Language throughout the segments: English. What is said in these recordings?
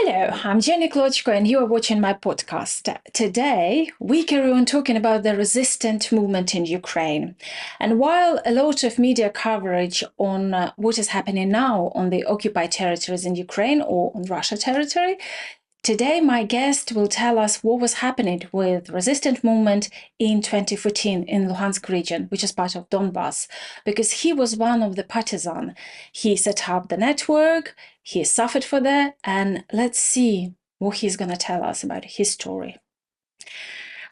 Hello, I'm Jenny Klochko and you are watching my podcast. Today, we carry on talking about the resistance movement in Ukraine. And while a lot of media coverage on what is happening now on the occupied territories in Ukraine or on Russia territory, today my guest will tell us what was happening with resistance movement in 2014 in Luhansk region, which is part of Donbas, because he was one of the partisans. He set up the network, he suffered for that, and let's see what he's going to tell us about his story.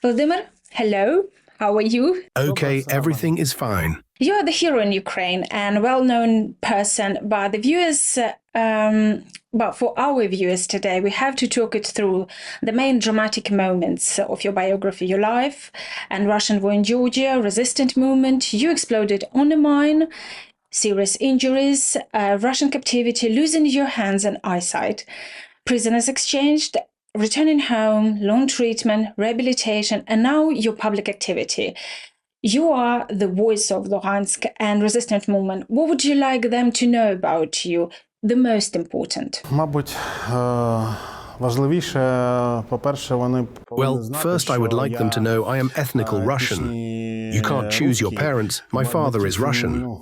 Volodymyr, hello, how are you? Okay, everything is fine. You are the hero in Ukraine and a well-known person, but the viewers, for our viewers today, we have to talk it through the main dramatic moments of your biography, your life, and Russian war in Georgia, resistance movement. You exploded on a mine, serious injuries, Russian captivity, losing your hands and eyesight, prisoners exchanged, returning home, long treatment, rehabilitation, and now your public activity. You are the voice of Luhansk and resistance movement. What would you like them to know about you? The most important. Well, first I would like them to know I am ethnical Russian. You can't choose your parents. My father is Russian.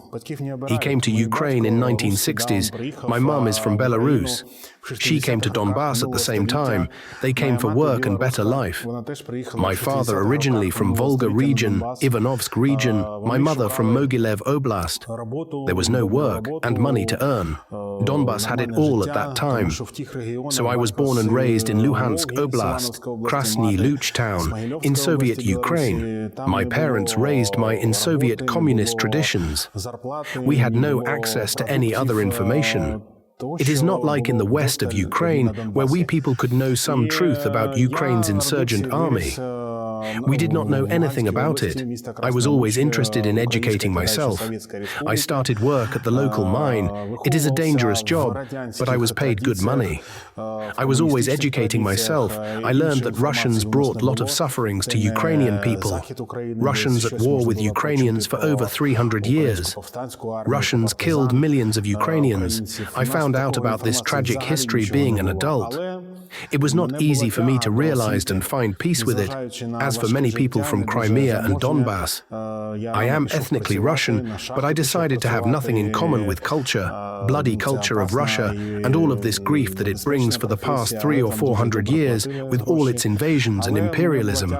He came to Ukraine in 1960s. My mom is from Belarus. She came to Donbas at the same time. They came for work and better life. My father originally from Volga region, Ivanovsk region, my mother from Mogilev Oblast. There was no work and money to earn. Donbas had it all at that time. So I was born and raised in Luhansk Oblast, Krasny Luch town, in Soviet Ukraine. My parents raised me in Soviet communist traditions. We had no access to any other information. It is not like in the west of Ukraine, where we people could know some truth about Ukraine's insurgent army. We did not know anything about it. I was always interested in educating myself. I started work at the local mine. It is a dangerous job, but I was paid good money. I was always educating myself. I learned that Russians brought a lot of sufferings to Ukrainian people. Russians at war with Ukrainians for over 300 years. Russians killed millions of Ukrainians. I found out about this tragic history being an adult. It was not easy for me to realize and find peace with it. As for many people from Crimea and Donbas, I am ethnically Russian, but I decided to have nothing in common with culture, bloody culture of Russia, and all of this grief that it brings for the past 300 or 400 years with all its invasions and imperialism.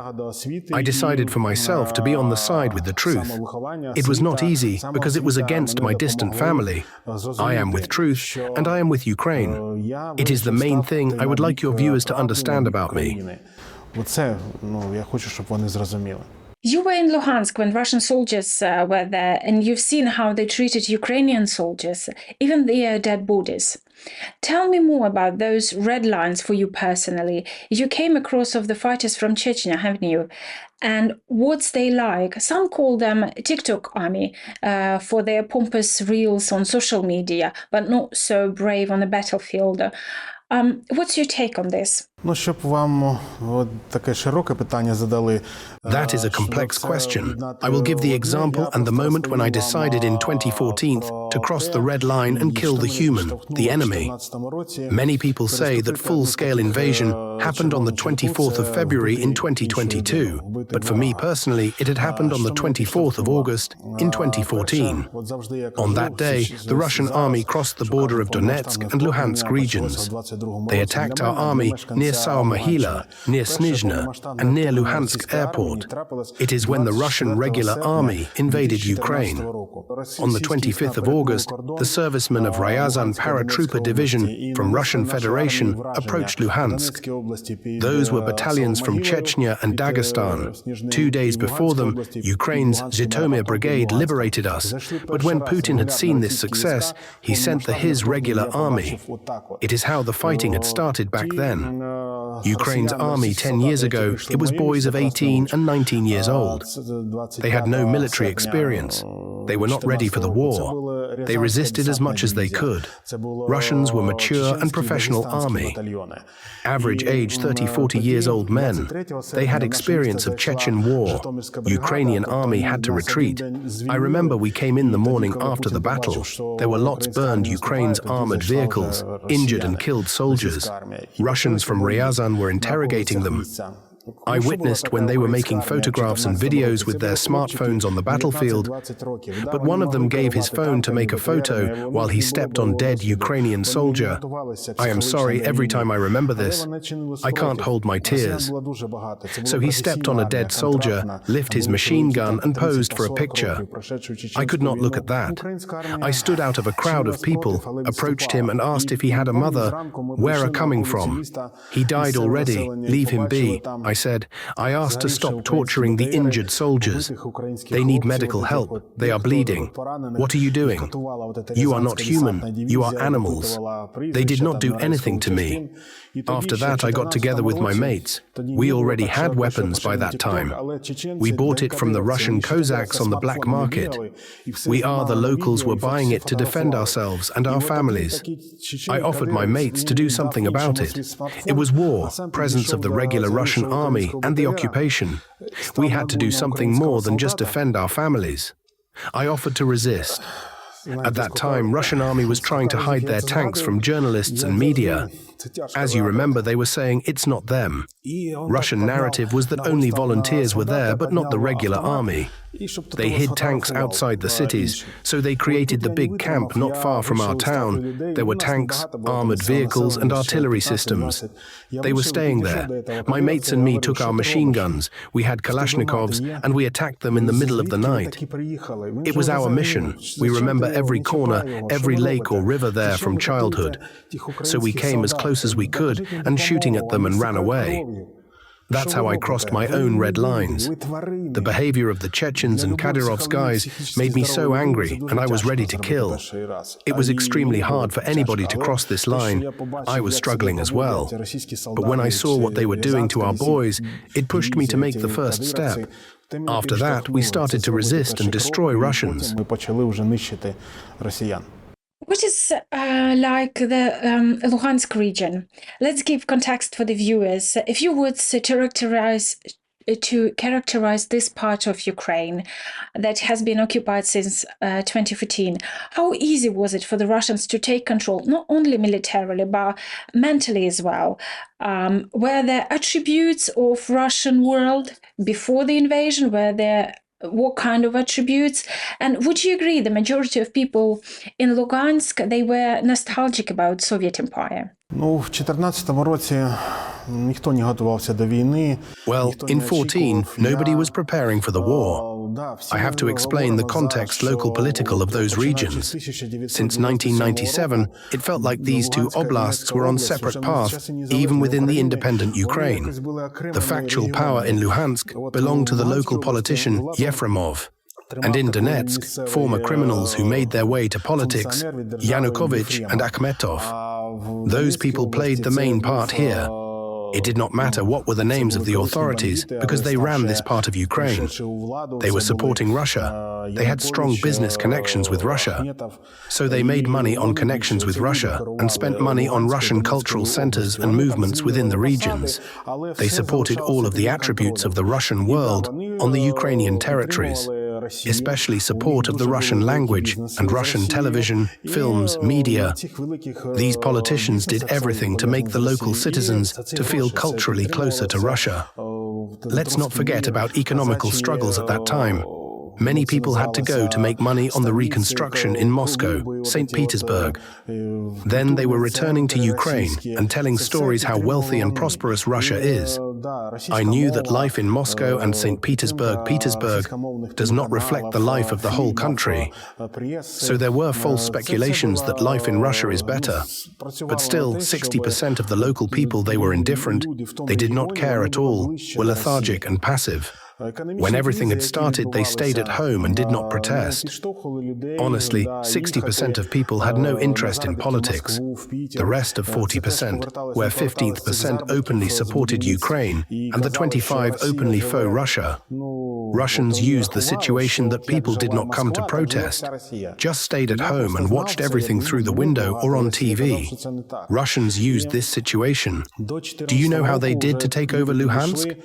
I decided for myself to be on the side with the truth. It was not easy because it was against my distant family. I am with truth and I am with Ukraine. It is the main thing I would like your viewers to understand about me. You were in Luhansk when Russian soldiers were there, and you've seen how they treated Ukrainian soldiers, even their dead bodies. Tell me more about those red lines for you personally. You came across of the fighters from Chechnya, haven't you? And what's they like? Some call them TikTok army for their pompous reels on social media, but not so brave on the battlefield. What's your take on this? That is a complex question. I will give the example and the moment when I decided in 2014 to cross the red line and kill the human, the enemy. Many people say that full-scale invasion happened on the 24th of February in 2022, but for me personally, it had happened on the 24th of August in 2014. On that day, the Russian army crossed the border of Donetsk and Luhansk regions. They attacked our army near Saumahila, near Snizhne, and near Luhansk airport. It is when the Russian regular army invaded Ukraine. On the 25th of August, the servicemen of Ryazan Paratrooper Division from Russian Federation approached Luhansk. Those were battalions from Chechnya and Dagestan. 2 days before them, Ukraine's Zhytomyr Brigade liberated us, but when Putin had seen this success, he sent his regular army. It is how the fighting had started back then. Ukraine's army 10 years ago, it was boys of 18 and 19 years old. They had no military experience. They were not ready for the war. They resisted as much as they could. Russians were mature and professional army. Average age 30-40 years old men. They had experience of Chechen war. Ukrainian army had to retreat. I remember we came in the morning after the battle. There were lots burned Ukraine's armored vehicles, injured and killed soldiers. Russians from Ryazan were interrogating them. I witnessed when they were making photographs and videos with their smartphones on the battlefield, but one of them gave his phone to make a photo while he stepped on dead Ukrainian soldier. I am sorry every time I remember this. I can't hold my tears. So he stepped on a dead soldier, lifted his machine gun and posed for a picture. I could not look at that. I stood out of a crowd of people, approached him and asked if he had a mother, where are coming from? He died already, leave him be. I said, I asked to stop torturing the injured soldiers. They need medical help. They are bleeding. What are you doing? You are not human. You are animals. They did not do anything to me. After that, I got together with my mates. We already had weapons by that time. We bought it from the Russian Cossacks on the black market. We the locals were buying it to defend ourselves and our families. I offered my mates to do something about it. It was war, presence of the regular Russian army and the occupation. We had to do something more than just defend our families. I offered to resist. At that time, Russian army was trying to hide their tanks from journalists and media. As you remember, they were saying it's not them. Russian narrative was that only volunteers were there, but not the regular army. They hid tanks outside the cities, so they created the big camp not far from our town. There were tanks, armored vehicles, and artillery systems. They were staying there. My mates and me took our machine guns. We had Kalashnikovs, and we attacked them in the middle of the night. It was our mission. We remember every corner, every lake or river there from childhood. So we came as close as we could, and shooting at them and ran away. That's how I crossed my own red lines. The behavior of the Chechens and Kadyrov's guys made me so angry, and I was ready to kill. It was extremely hard for anybody to cross this line. I was struggling as well. But when I saw what they were doing to our boys, it pushed me to make the first step. After that, we started to resist and destroy Russians. What is like the Luhansk region? Let's give context for the viewers. If you would characterize this part of Ukraine that has been occupied since 2014, how easy was it for the Russians to take control, not only militarily, but mentally as well? Were there attributes of Russian world before the invasion? What kind of attributes? And would you agree the majority of people in Lugansk, they were nostalgic about Soviet Empire? Well, in 14, nobody was preparing for the war. I have to explain the context local political of those regions. Since 1997, it felt like these two oblasts were on separate paths, even within the independent Ukraine. The factual power in Luhansk belonged to the local politician Yefremov. And in Donetsk, former criminals who made their way to politics, Yanukovych and Akhmetov. Those people played the main part here. It did not matter what were the names of the authorities, because they ran this part of Ukraine. They were supporting Russia. They had strong business connections with Russia. So they made money on connections with Russia and spent money on Russian cultural centers and movements within the regions. They supported all of the attributes of the Russian world on the Ukrainian territories, especially support of the Russian language and Russian television, films, media. These politicians did everything to make the local citizens to feel culturally closer to Russia. Let's not forget about economical struggles at that time. Many people had to go to make money on the reconstruction in Moscow, St. Petersburg. Then they were returning to Ukraine and telling stories how wealthy and prosperous Russia is. I knew that life in Moscow and St. Petersburg, does not reflect the life of the whole country. So there were false speculations that life in Russia is better. But still, 60% of the local people, they were indifferent, they did not care at all, were lethargic and passive. When everything had started, they stayed at home and did not protest. Honestly, 60% of people had no interest in politics. The rest of 40%, where 15% openly supported Ukraine and the 25% openly faux Russia. Russians used the situation that people did not come to protest, just stayed at home and watched everything through the window or on TV. Russians used this situation. Do you know how they did to take over Luhansk?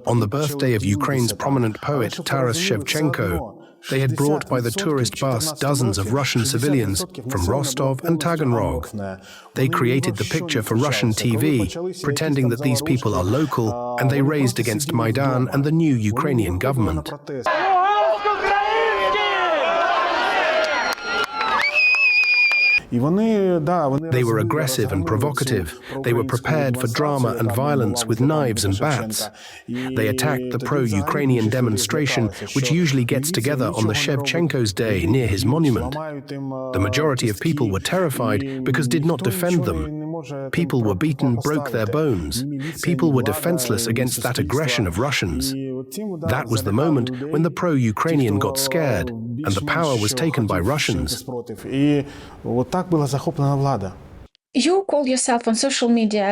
On the birthday of Ukraine's prominent poet Taras Shevchenko, they had brought by the tourist bus dozens of Russian civilians from Rostov and Taganrog. They created the picture for Russian TV, pretending that these people are local, and they raised against Maidan and the new Ukrainian government. They were aggressive and provocative. They were prepared for drama and violence with knives and bats. They attacked the pro-Ukrainian demonstration, which usually gets together on the Shevchenko's Day near his monument. The majority of people were terrified because did not defend them. People were beaten, broke their bones. People were defenseless against that aggression of Russians. That was the moment when the pro-Ukrainian got scared, and the power was taken by Russians. You call yourself on social media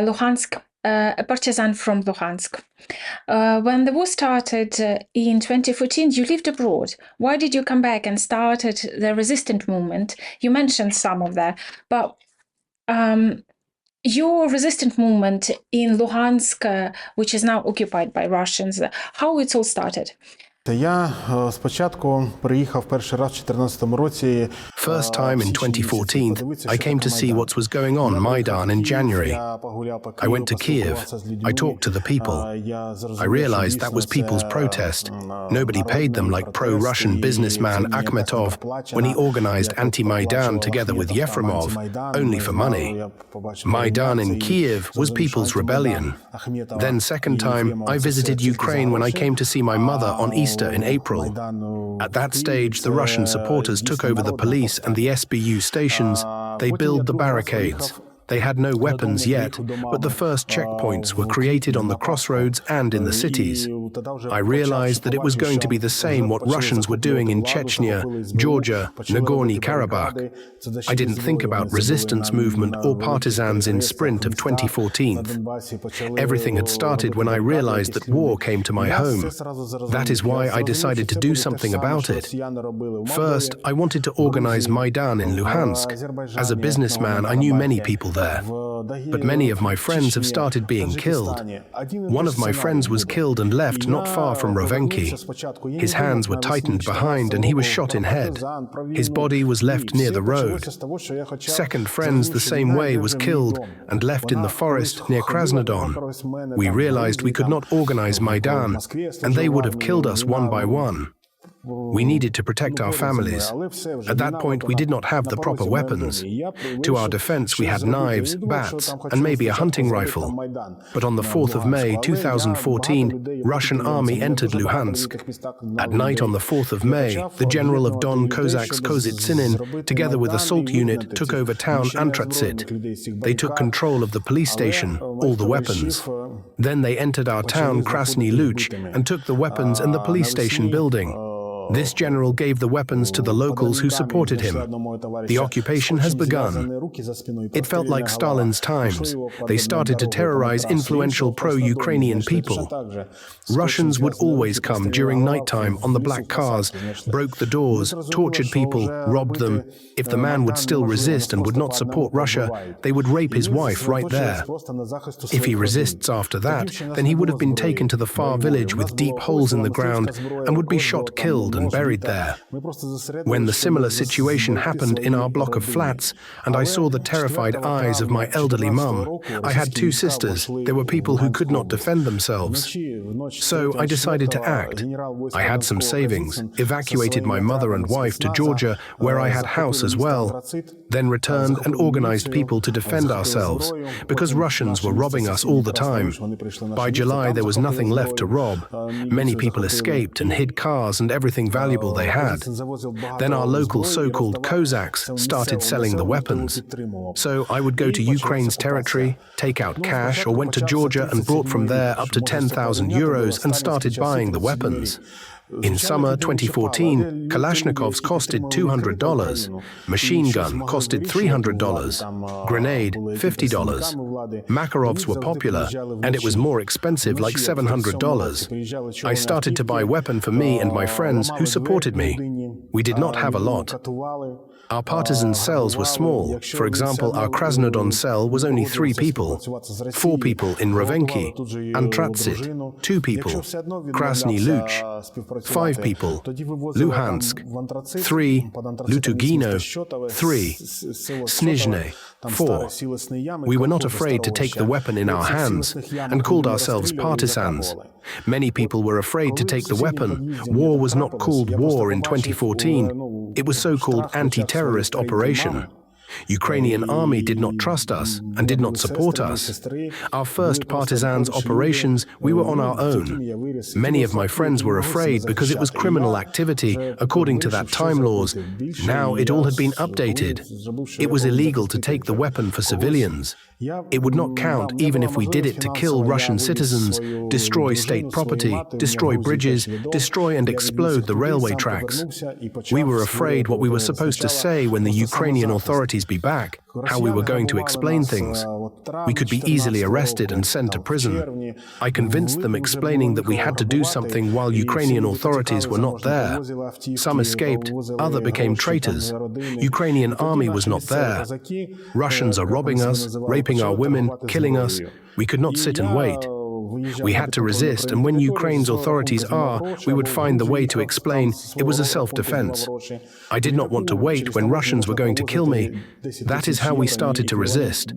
a partisan from Luhansk. When the war started in 2014, you lived abroad. Why did you come back and started the resistance movement? You mentioned some of that, but your resistance movement in Luhansk, which is now occupied by Russians, how it all started? First time in 2014, I came to see what was going on Maidan in January. I went to Kiev. I talked to the people. I realized that was people's protest. Nobody paid them like pro-Russian businessman Akhmetov when he organized anti-Maidan together with Yefremov, only for money. Maidan in Kiev was people's rebellion. Then second time, I visited Ukraine when I came to see my mother on Easter in April. At that stage, the Russian supporters took over the police and the SBU stations. They built the barricades. They had no weapons yet, but the first checkpoints were created on the crossroads and in the cities. I realized that it was going to be the same what Russians were doing in Chechnya, Georgia, Nagorno-Karabakh. I didn't think about resistance movement or partisans in Sprint of 2014. Everything had started when I realized that war came to my home. That is why I decided to do something about it. First, I wanted to organize Maidan in Luhansk. As a businessman, I knew many people there. But many of my friends have started being killed. One of my friends was killed and left not far from Rovenki. His hands were tightened behind and he was shot in head. His body was left near the road. Second friends the same way was killed and left in the forest near Krasnodon. We realized we could not organize Maidan, and they would have killed us one by one. We needed to protect our families. At that point, we did not have the proper weapons. To our defense, we had knives, bats, and maybe a hunting rifle. But on the 4th of May 2014, Russian army entered Luhansk. At night on the 4th of May, the general of Don Cossacks Kozitsinin, together with assault unit, took over town Antratsit. They took control of the police station, all the weapons. Then they entered our town Krasny Luch and took the weapons and the police station building. This general gave the weapons to the locals who supported him. The occupation has begun. It felt like Stalin's times. They started to terrorize influential pro-Ukrainian people. Russians would always come during nighttime on the black cars, broke the doors, tortured people, robbed them. If the man would still resist and would not support Russia, they would rape his wife right there. If he resists after that, then he would have been taken to the far village with deep holes in the ground and would be shot, killed, and buried there. When the similar situation happened in our block of flats, and I saw the terrified eyes of my elderly mum, I had two sisters. There were people who could not defend themselves. So I decided to act. I had some savings, evacuated my mother and wife to Georgia, where I had house as well, then returned and organized people to defend ourselves, because Russians were robbing us all the time. By July, there was nothing left to rob. Many people escaped and hid cars and everything valuable they had. Then our local so-called Cossacks started selling the weapons. So I would go to Ukraine's territory, take out cash, or went to Georgia and brought from there up to 10,000 euros and started buying the weapons. In summer 2014, Kalashnikovs costed $200, machine gun costed $300, grenade $50. Makarovs were popular, and it was more expensive, like $700. I started to buy weapon for me and my friends who supported me. We did not have a lot. Our partisan cells were small. For example, our Krasnodon cell was only 3 people. 4 people in Rovenki, Antratsit, 2 people, Krasny Luch, 5 people, Luhansk, 3, Lutugino, 3, Snizhne, 4. We were not afraid to take the weapon in our hands and called ourselves partisans. Many people were afraid to take the weapon. War was not called war in 2014. It was so-called anti-terrorist operation. Ukrainian army did not trust us and did not support us. Our first partisans operations, we were on our own. Many of my friends were afraid because it was criminal activity according to that time laws. Now it all had been updated. It was illegal to take the weapon for civilians. It would not count even if we did it to kill Russian citizens, destroy state property, destroy bridges, destroy and explode the railway tracks. We were afraid what we were supposed to say when the Ukrainian authorities be back, how we were going to explain things. We could be easily arrested and sent to prison. I convinced them, explaining that we had to do something while Ukrainian authorities were not there. Some escaped, others became traitors. Ukrainian army was not there. Russians are robbing us, raping our women, killing us. We could not sit and wait. We had to resist, and when Ukraine's authorities we would find the way to explain it was a self-defense. I did not want to wait when Russians were going to kill me. That is how we started to resist.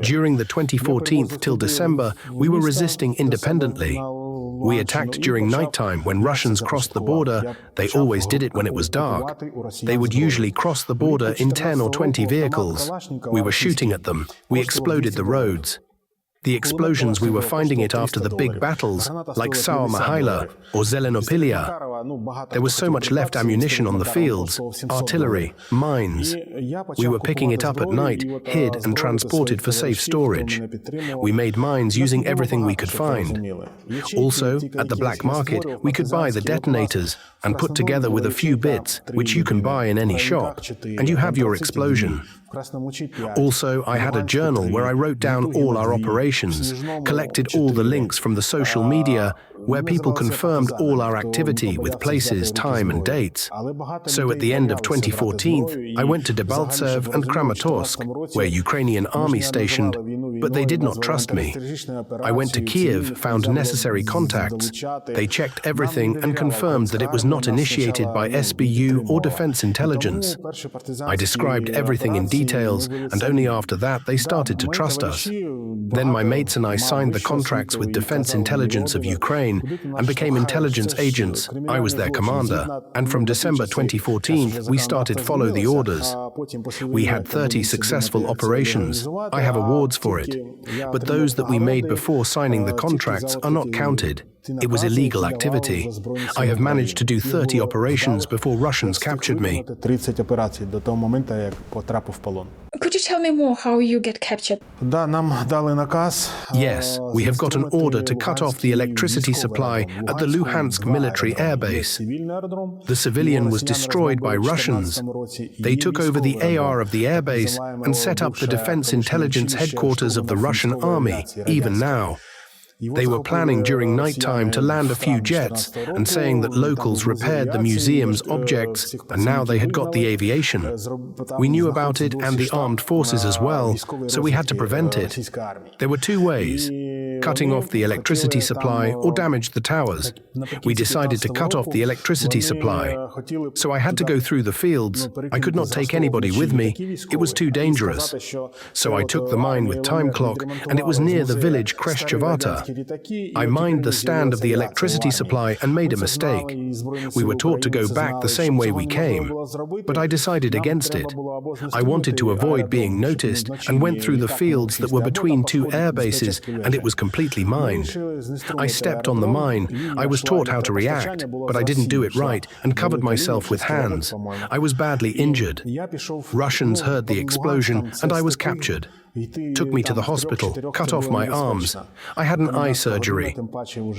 During the 2014 till December, we were resisting independently. We attacked during nighttime when Russians crossed the border. They always did it when it was dark. They would usually cross the border in 10 or 20 vehicles. We were shooting at them. We exploded the roads. The explosions, we were finding it after the big battles, like Saur Mihaila or Zelenopilia. There was so much left ammunition on the fields, artillery, mines. We were picking it up at night, hid and transported for safe storage. We made mines using everything we could find. Also, at the black market, we could buy the detonators and put together with a few bits, which you can buy in any shop, and you have your explosion. Also, I had a journal where I wrote down all our operations, collected all the links from the social media, where people confirmed all our activity with places, time and dates. So at the end of 2014, I went to Debaltsev and Kramatorsk, where Ukrainian army stationed, but they did not trust me. I went to Kiev, found necessary contacts. They checked everything and confirmed that it was not initiated by SBU or Defense Intelligence. I described everything in details, and only after that they started to trust us. Then my mates and I signed the contracts with Defense Intelligence of Ukraine and became intelligence agents. I was their commander, and from December 2014 we started follow the orders. We had 30 successful operations. I have awards for it. But those that we made before signing the contracts are not counted. It was illegal activity. I have managed to do 30 operations before Russians captured me. Could you tell me more how you get captured? Yes, we have got an order to cut off the electricity supply at the Luhansk military airbase. The civilian was destroyed by Russians. They took over the AR of the airbase and set up the Defense Intelligence headquarters of the Russian army, even now. They were planning during nighttime to land a few jets and saying that locals repaired the museum's objects, and now they had got the aviation. We knew about it and the armed forces as well, so we had to prevent it. There were 2 ways: cutting off the electricity supply or damage the towers. We decided to cut off the electricity supply. So I had to go through the fields. I could not take anybody with me. It was too dangerous. So I took the mine with time clock, and it was near the village Kreshchavata. I mined the stand of the electricity supply and made a mistake. We were taught to go back the same way we came, but I decided against it. I wanted to avoid being noticed and went through the fields that were between 2 air bases, and it was completely completely mined. I stepped on the mine. I was taught how to react, but I didn't do it right and covered myself with hands. I was badly injured. Russians heard the explosion and I was captured. Took me to the hospital, cut off my arms. I had an eye surgery.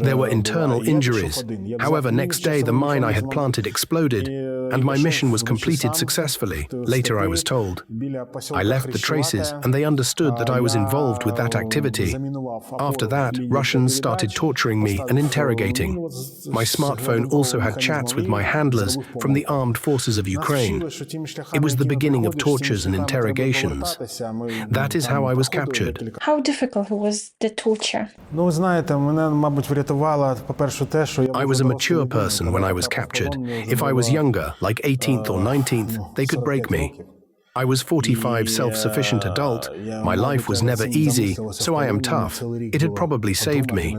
There were internal injuries. However, next day the mine I had planted exploded, and my mission was completed successfully, later I was told. I left the traces, and they understood that I was involved with that activity. After that, Russians started torturing me and interrogating. My smartphone also had chats with my handlers from the armed forces of Ukraine. It was the beginning of tortures and interrogations. That is how I was captured. How difficult was the torture? I was a mature person when I was captured. If I was younger, like 18th or 19th, they could break me. I was 45, self-sufficient adult. My life was never easy, so I am tough. It had probably saved me.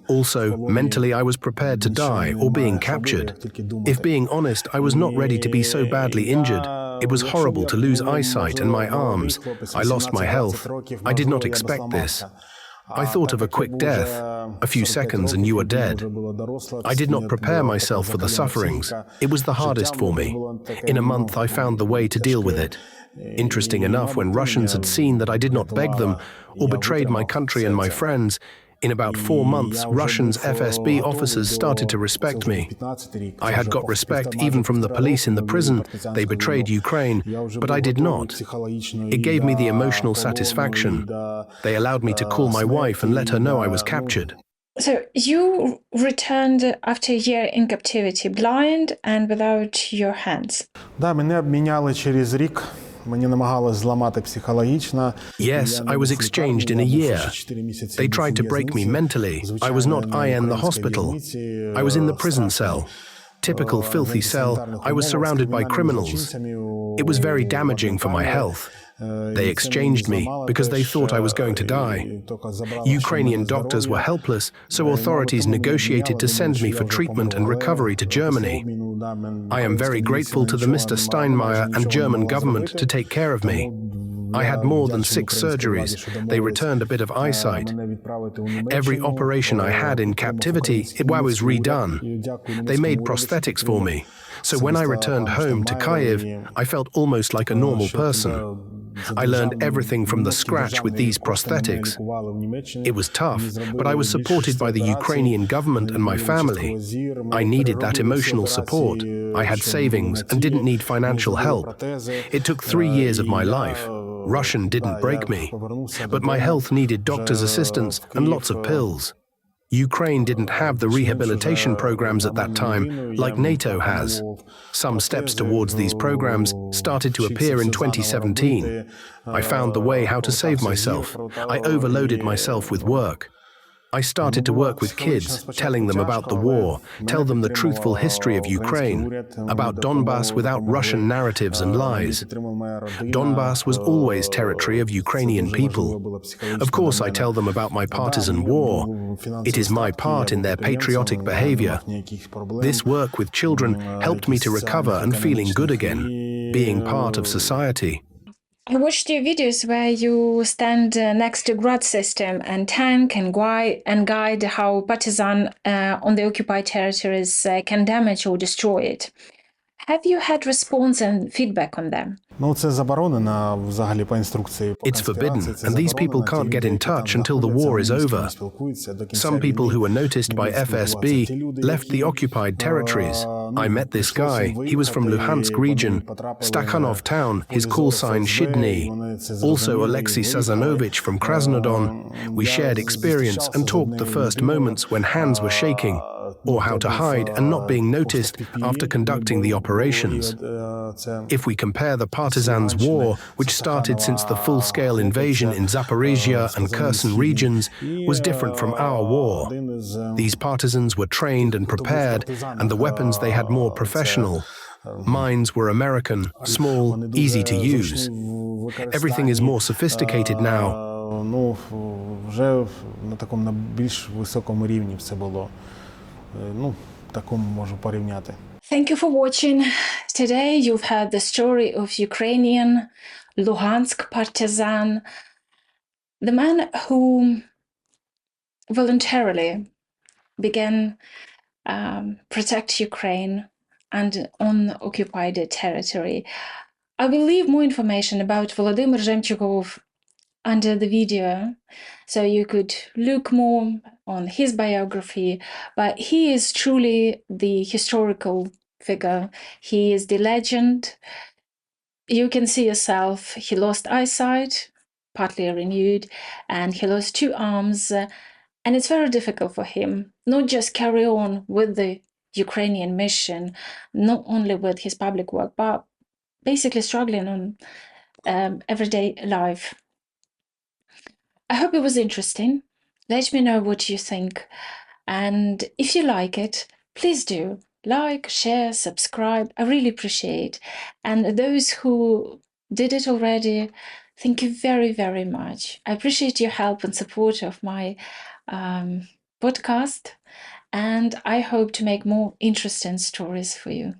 Also, mentally I was prepared to die or being captured. If being honest, I was not ready to be so badly injured. It was horrible to lose eyesight and my arms. I lost my health. I did not expect this. I thought of a quick death, a few seconds and you are dead. I did not prepare myself for the sufferings. It was the hardest for me. In a month I found the way to deal with it. Interesting enough, when Russians had seen that I did not beg them or betrayed my country and my friends, in about 4 months, Russians' FSB officers started to respect me. I had got respect even from the police in the prison. They betrayed Ukraine, but I did not. It gave me the emotional satisfaction. They allowed me to call my wife and let her know I was captured. So you returned after a year in captivity, blind and without your hands. Yes, I was exchanged in a year. They tried to break me mentally. I was not in the hospital. I was in the prison cell. Typical filthy cell. I was surrounded by criminals. It was very damaging for my health. They exchanged me because they thought I was going to die. Ukrainian doctors were helpless, so authorities negotiated to send me for treatment and recovery to Germany. I am very grateful to the Mr. Steinmeier and German government to take care of me. I had more than 6 surgeries. They returned a bit of eyesight. Every operation I had in captivity, I was redone. They made prosthetics for me. So when I returned home to Kyiv, I felt almost like a normal person. I learned everything from the scratch with these prosthetics. It was tough, but I was supported by the Ukrainian government and my family. I needed that emotional support. I had savings and didn't need financial help. It took 3 years of my life. Russian didn't break me, but my health needed doctor's assistance and lots of pills. Ukraine didn't have the rehabilitation programs at that time, like NATO has. Some steps towards these programs started to appear in 2017. I found the way how to save myself. I overloaded myself with work. I started to work with kids, telling them about the war, tell them the truthful history of Ukraine, about Donbas without Russian narratives and lies. Donbas was always territory of Ukrainian people. Of course, I tell them about my partisan war. It is my part in their patriotic behavior. This work with children helped me to recover and feeling good again, being part of society. I watched your videos where you stand next to guard system and tank and guide how partisan on the occupied territories can damage or destroy it. Have you had response and feedback on them? It's forbidden, and these people can't get in touch until the war is over. Some people who were noticed by FSB left the occupied territories. I met this guy. He was from Luhansk region, Stakhanov town, his call sign Shidny. Also Alexei Sazanovich from Krasnodon. We shared experience and talked the first moments when hands were shaking, or how to hide and not being noticed after conducting the operations. If we compare the partisans' war, which started since the full-scale invasion in Zaporizhia and Kherson regions, was different from our war. These partisans were trained and prepared, and the weapons they had more professional. Mines were American, small, easy to use. Everything is more sophisticated now. Thank you for watching. Today you've heard the story of Ukrainian Luhansk partisan, the man who voluntarily began protect Ukraine and on occupied territory. I will leave more information about Volodymyr Zhemchugov under the video, so you could look more on his biography, but he is truly the historical figure. He is the legend. You can see yourself, he lost eyesight, partly renewed, and he lost 2 arms, and it's very difficult for him, not just carry on with the Ukrainian mission, not only with his public work, but basically struggling on everyday life. I hope it was interesting. Let me know what you think. And if you like it, please do like, share, subscribe. I really appreciate. And those who did it already, thank you very, very much. I appreciate your help and support of my podcast. And I hope to make more interesting stories for you.